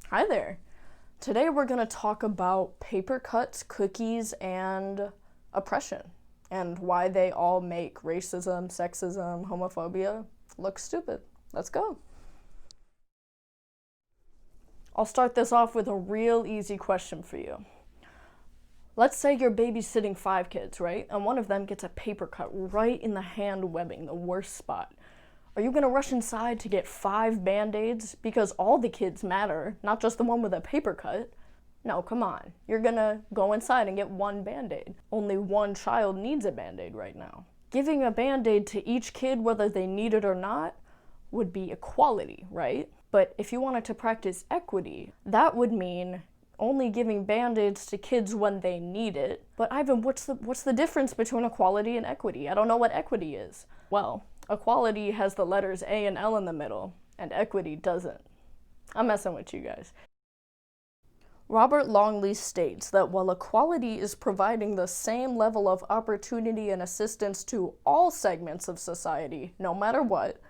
Hi there. Today we're going to talk about paper cuts, cookies, and oppression, and why they all make racism, sexism, homophobia look stupid. Let's go. I'll start this off with a real easy question for you. Let's say you're babysitting 5 kids, right? And one of them gets a paper cut right in the hand webbing, the worst spot. Are you gonna rush inside to get 5 Band-Aids? Because all the kids matter, not just the one with a paper cut. No, come on. You're gonna go inside and get 1 Band-Aid. Only 1 child needs a Band-Aid right now. Giving a Band-Aid to each kid, whether they need it or not, would be equality, right? But if you wanted to practice equity, that would mean only giving Band-Aids to kids when they need it. But Ivan, what's the difference between equality and equity? I don't know what equity is. Well, equality has the letters A and L in the middle, and equity doesn't. I'm messing with you guys. Robert Longley states that while equality is providing the same level of opportunity and assistance to all segments of society, no matter what,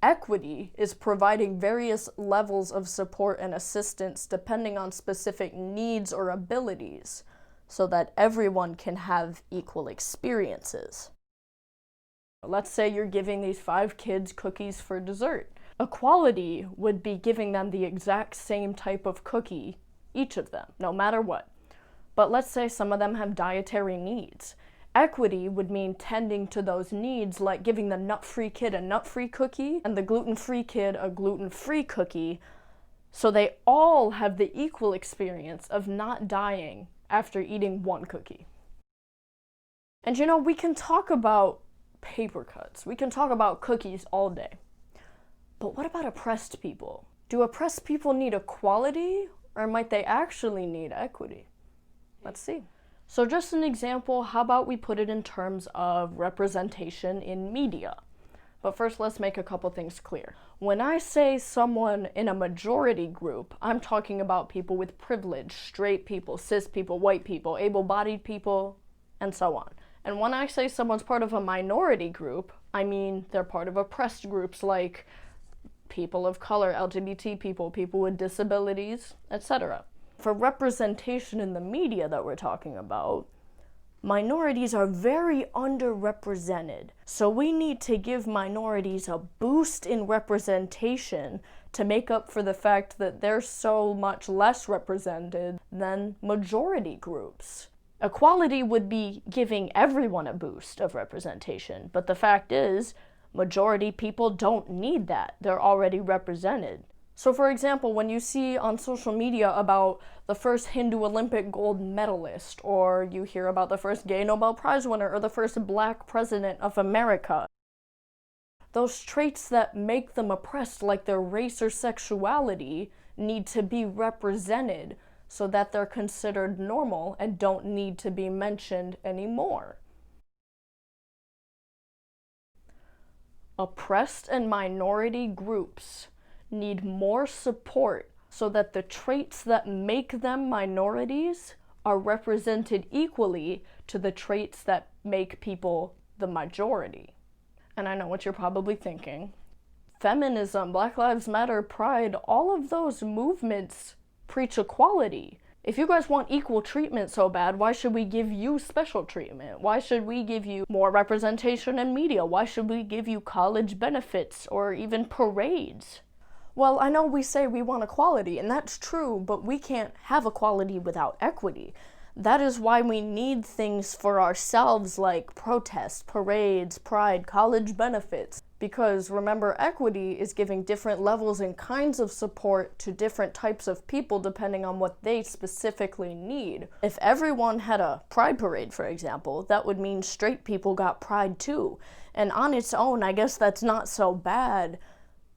equity is providing various levels of support and assistance depending on specific needs or abilities, so that everyone can have equal experiences. Let's say you're giving these 5 kids cookies for dessert. Equality would be giving them the exact same type of cookie, each of them, no matter what. But let's say some of them have dietary needs. Equity would mean tending to those needs, like giving the nut-free kid a nut-free cookie and the gluten-free kid a gluten-free cookie, so they all have the equal experience of not dying after eating 1 cookie. And you know, we can talk about paper cuts. We can talk about cookies all day. But what about oppressed people? Do oppressed people need equality, or might they actually need equity? Let's see. So just an example, how about we put it in terms of representation in media? But first, let's make a couple things clear. When I say someone in a majority group, I'm talking about people with privilege, straight people, cis people, white people, able-bodied people, and so on. And when I say someone's part of a minority group, I mean they're part of oppressed groups like people of color, LGBT people, people with disabilities, etc. For representation in the media that we're talking about, minorities are very underrepresented. So we need to give minorities a boost in representation to make up for the fact that they're so much less represented than majority groups. Equality would be giving everyone a boost of representation, but the fact is, majority people don't need that. They're already represented. So for example, when you see on social media about the first Hindu Olympic gold medalist, or you hear about the first gay Nobel Prize winner, or the first Black president of America, those traits that make them oppressed, like their race or sexuality, need to be represented so that they're considered normal and don't need to be mentioned anymore. Oppressed and minority groups need more support so that the traits that make them minorities are represented equally to the traits that make people the majority. And I know what you're probably thinking. Feminism, Black Lives Matter, Pride, all of those movements preach equality. If you guys want equal treatment so bad, why should we give you special treatment? Why should we give you more representation in media? Why should we give you college benefits or even parades? Well, I know we say we want equality, and that's true, but we can't have equality without equity. That is why we need things for ourselves like protests, parades, pride, college benefits. Because remember, equity is giving different levels and kinds of support to different types of people depending on what they specifically need. If everyone had a pride parade, for example, that would mean straight people got pride too. And on its own, I guess that's not so bad.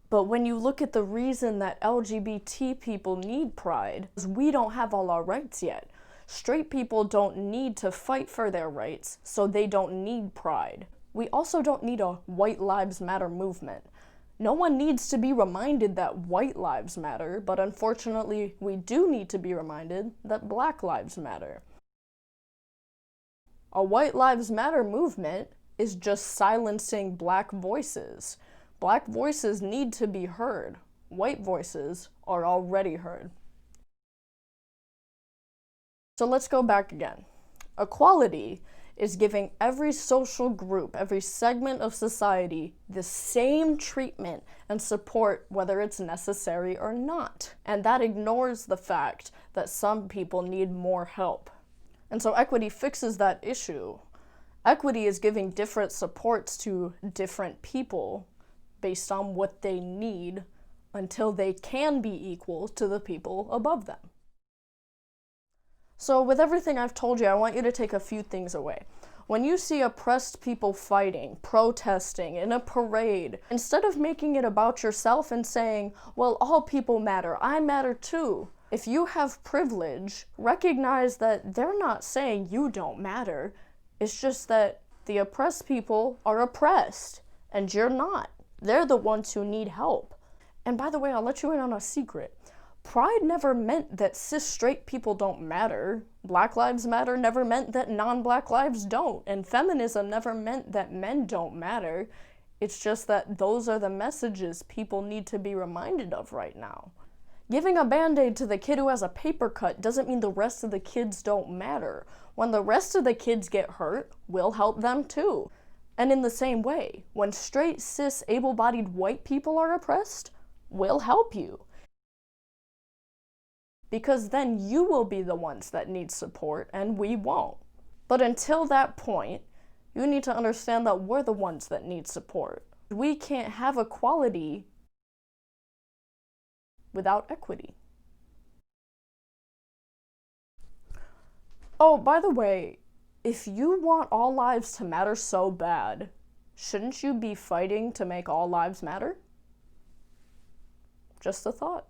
But when you look at the reason that LGBT people need pride, is we don't have all our rights yet. Straight people don't need to fight for their rights, so they don't need pride. We also don't need a White Lives Matter movement. No one needs to be reminded that white lives matter, but unfortunately, we do need to be reminded that Black lives matter. A White Lives Matter movement is just silencing Black voices. Black voices need to be heard. White voices are already heard. So let's go back again. Equality is giving every social group, every segment of society, the same treatment and support, whether it's necessary or not. And that ignores the fact that some people need more help. And so equity fixes that issue. Equity is giving different supports to different people based on what they need until they can be equal to the people above them. So with everything I've told you, I want you to take a few things away. When you see oppressed people fighting, protesting, in a parade, instead of making it about yourself and saying, well, all people matter, I matter too. If you have privilege, recognize that they're not saying you don't matter. It's just that the oppressed people are oppressed, and you're not. They're the ones who need help. And by the way, I'll let you in on a secret. Pride never meant that cis straight people don't matter. Black Lives Matter never meant that non-black lives don't. And feminism never meant that men don't matter. It's just that those are the messages people need to be reminded of right now. Giving a Band-Aid to the kid who has a paper cut doesn't mean the rest of the kids don't matter. When the rest of the kids get hurt, we'll help them too. And in the same way, when straight, cis, able-bodied white people are oppressed, we'll help you. Because then you will be the ones that need support and we won't. But until that point, you need to understand that we're the ones that need support. We can't have equality without equity. Oh, by the way, if you want all lives to matter so bad, shouldn't you be fighting to make all lives matter? Just a thought.